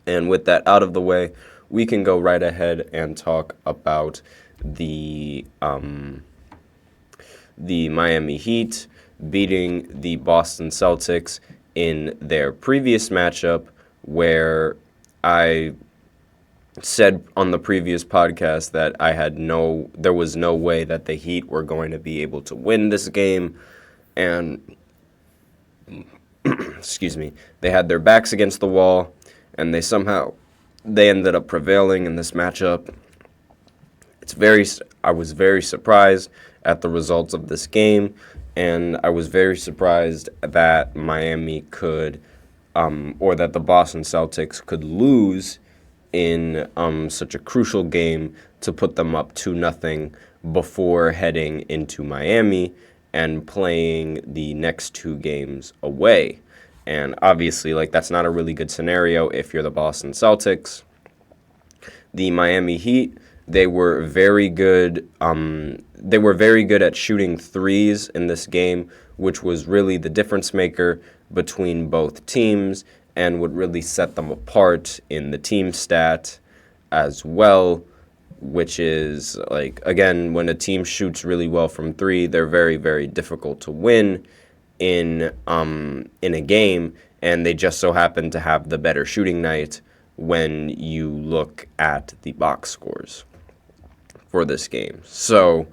And with that out of the way, we can go right ahead and talk about the Miami Heat beating the Boston Celtics in their previous matchup, where I said on the previous podcast that there was no way that the Heat were going to be able to win this game, and excuse me, they had their backs against the wall, and they ended up prevailing in this matchup. I was very surprised at the results of this game, and I was very surprised that Miami could, or that the Boston Celtics could lose in such a crucial game to put them up 2-0 before heading into Miami and playing the next two games away. And obviously, that's not a really good scenario if you're the Boston Celtics. The Miami Heat, they were very good. They were very good at shooting threes in this game, which was really the difference maker between both teams and would really set them apart in the team stat as well, which is, again, when a team shoots really well from three, they're very, very difficult to win in a game, and they just so happen to have the better shooting night when you look at the box scores for this game. So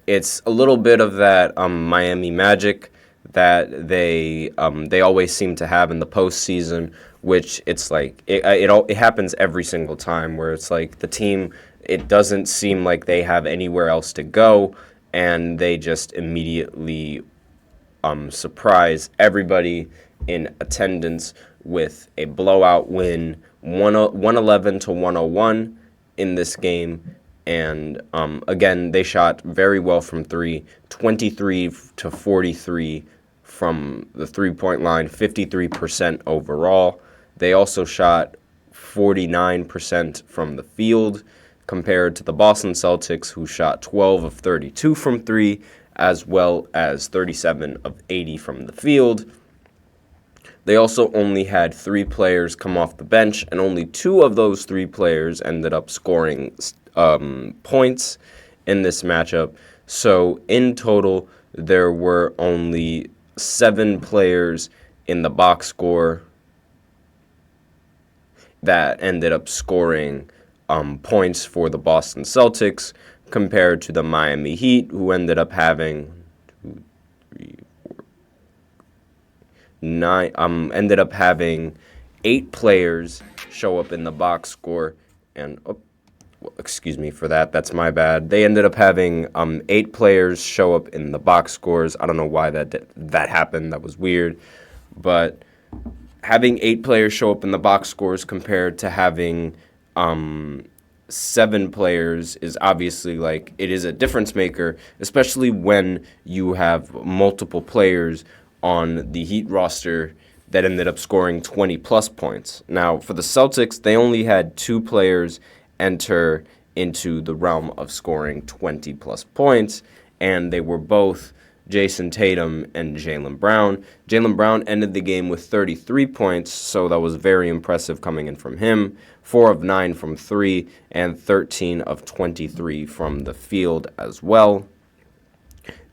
it's a little bit of that Miami magic that they always seem to have in the postseason, which it's it happens every single time, where it's like the team, it doesn't seem like they have anywhere else to go, and they just immediately surprise everybody in attendance with a blowout win, 111 to 101 in this game. And again, they shot very well from three, 23 to 43 from the three-point line, 53% overall. They also shot 49% from the field, compared to the Boston Celtics, who shot 12 of 32 from three, as well as 37 of 80 from the field. They also only had 3 players come off the bench, and only 2 of those 3 players ended up scoring points in this matchup. So in total, there were only 7 players in the box score that ended up scoring points for the Boston Celtics, compared to the Miami Heat, who ended up having 8 players show up in the box score, and excuse me for that, that's my bad. They ended up having 8 players show up in the box scores. I don't know why that happened. That was weird. But having 8 players show up in the box scores compared to having 7 players is obviously, it is a difference maker, especially when you have multiple players on the Heat roster that ended up scoring 20-plus points. Now, for the Celtics, they only had 2 players enter into the realm of scoring 20-plus points, and they were both Jason Tatum and Jaylen Brown. Jaylen Brown ended the game with 33 points, so that was very impressive coming in from him. 4 of 9 from 3, and 13 of 23 from the field as well.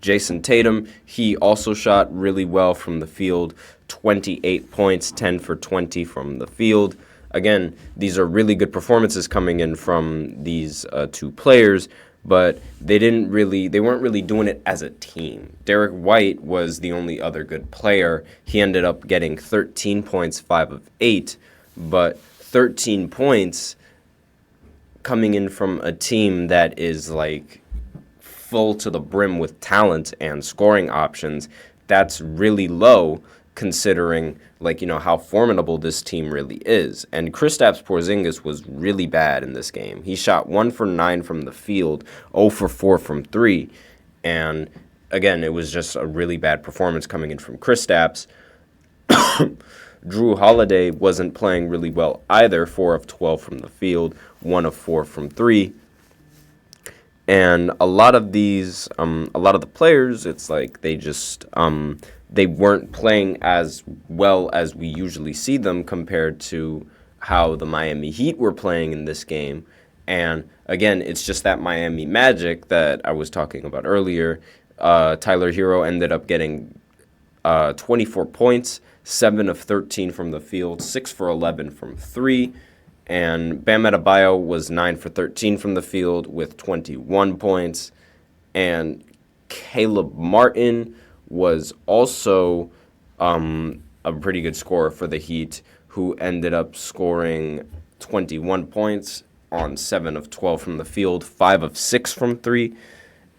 Jason Tatum, he also shot really well from the field, 28 points, 10 for 20 from the field. Again, these are really good performances coming in from these 2 players, but they weren't really doing it as a team. Derek White was the only other good player. He ended up getting 13 points, 5 of 8, but 13 points coming in from a team that is full to the brim with talent and scoring options, that's really low, considering how formidable this team really is. And Kristaps Porzingis was really bad in this game. He shot 1 for 9 from the field, 0 for 4 from 3, and again, it was just a really bad performance coming in from Kristaps. Drew Holiday wasn't playing really well either, 4 of 12 from the field, 1 of 4 from 3. And a lot of the players, it's they just they weren't playing as well as we usually see them compared to how the Miami Heat were playing in this game. And again, it's just that Miami Magic that I was talking about earlier. Tyler Hero ended up getting 24 points, 7 of 13 from the field, 6 for 11 from 3. And Bam Adebayo was 9 for 13 from the field with 21 points. And Caleb Martin was also a pretty good scorer for the Heat, who ended up scoring 21 points on 7 of 12 from the field, 5 of 6 from 3.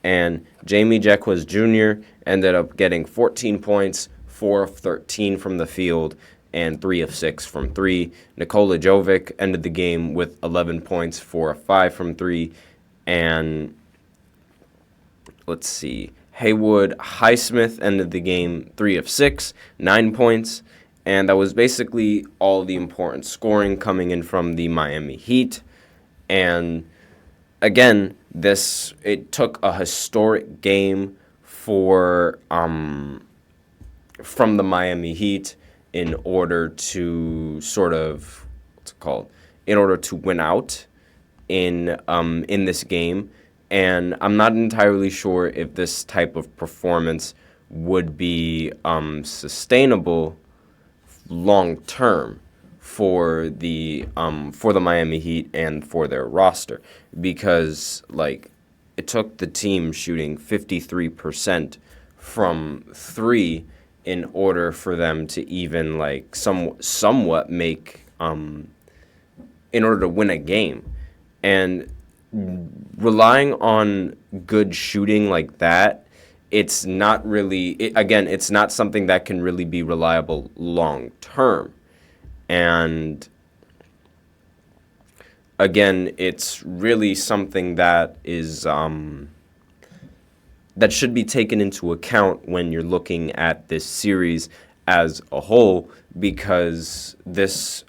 And Jamie Jaquez Jr. ended up getting 14 points, 4 of 13 from the field, and 3 of 6 from 3. Nikola Jovic ended the game with 11 points, 4 of 5 from 3. And let's see, Haywood Highsmith ended the game 3 of 6, 9 points. And that was basically all the important scoring coming in from the Miami Heat. And again, it took a historic game from the Miami Heat in order to in order to win out in this game. And I'm not entirely sure if this type of performance would be sustainable long term for the Miami Heat and for their roster, because it took the team shooting 53% from 3 in order for them to even somewhat make in order to win a game. And relying on good shooting like that, it's not something that can really be reliable long term. And again, it's really something that is that should be taken into account when you're looking at this series as a whole, because this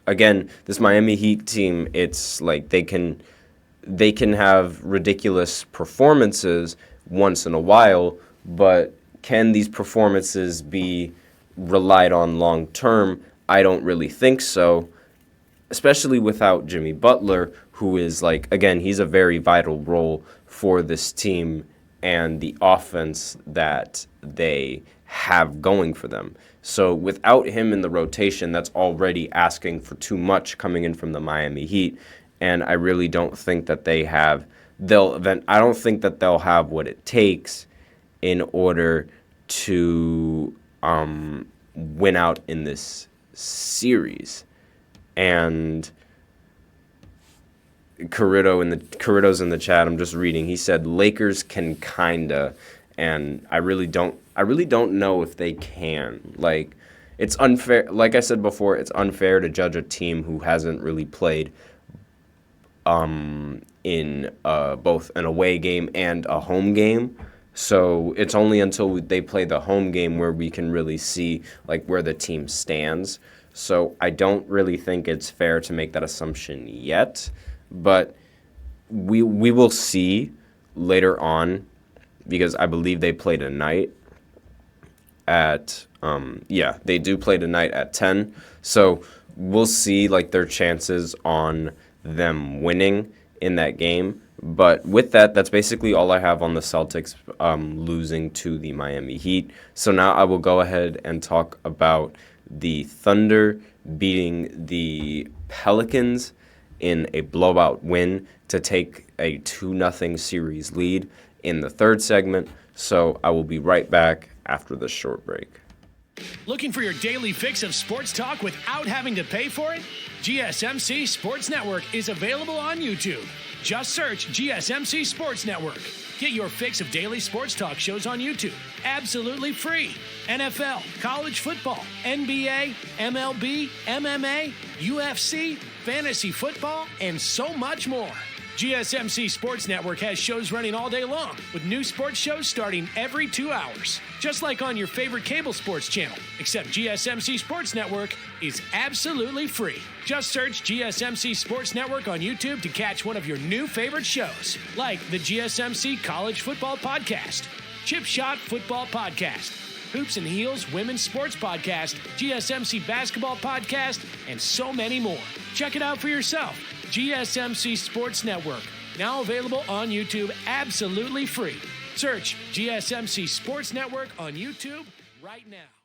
Miami Heat team, it's like they can have ridiculous performances once in a while, but can these performances be relied on long term? I don't really think so, especially without Jimmy Butler, who is he's a very vital role for this team and the offense that they have going for them. So without him in the rotation, that's already asking for too much coming in from the Miami Heat, and I really don't think that I don't think that they'll have what it takes in order to win out in this series. And Carrito's in the chat. I'm just reading. He said Lakers can kinda, and I really don't know if they can. It's unfair. Like I said before, it's unfair to judge a team who hasn't really played in both an away game and a home game. So it's only until they play the home game where we can really see where the team stands. So I don't really think it's fair to make that assumption yet, but we will see later on, because I believe they play tonight at they do play tonight at 10. So we'll see their chances on them winning in that game. But with that, that's basically all I have on the Celtics losing to the Miami Heat. So now I will go ahead and talk about the Thunder beating the Pelicans in a blowout win to take a 2-0 series lead in the third segment. So I will be right back after this short break. Looking for your daily fix of sports talk without having to pay for it? GSMC Sports Network is available on YouTube. Just search GSMC Sports Network. Get your fix of daily sports talk shows on YouTube, absolutely free. NFL, college football, NBA, MLB, MMA, UFC, fantasy football, and so much more. GSMC Sports Network has shows running all day long, with new sports shows starting every 2 hours. Just like on your favorite cable sports channel, except GSMC Sports Network is absolutely free. Just search GSMC Sports Network on YouTube to catch one of your new favorite shows, like the GSMC College Football Podcast, Chip Shot Football Podcast, Hoops and Heels Women's Sports Podcast, GSMC Basketball Podcast, and so many more. Check it out for yourself. GSMC Sports Network, now available on YouTube absolutely free. Search GSMC Sports Network on YouTube right now.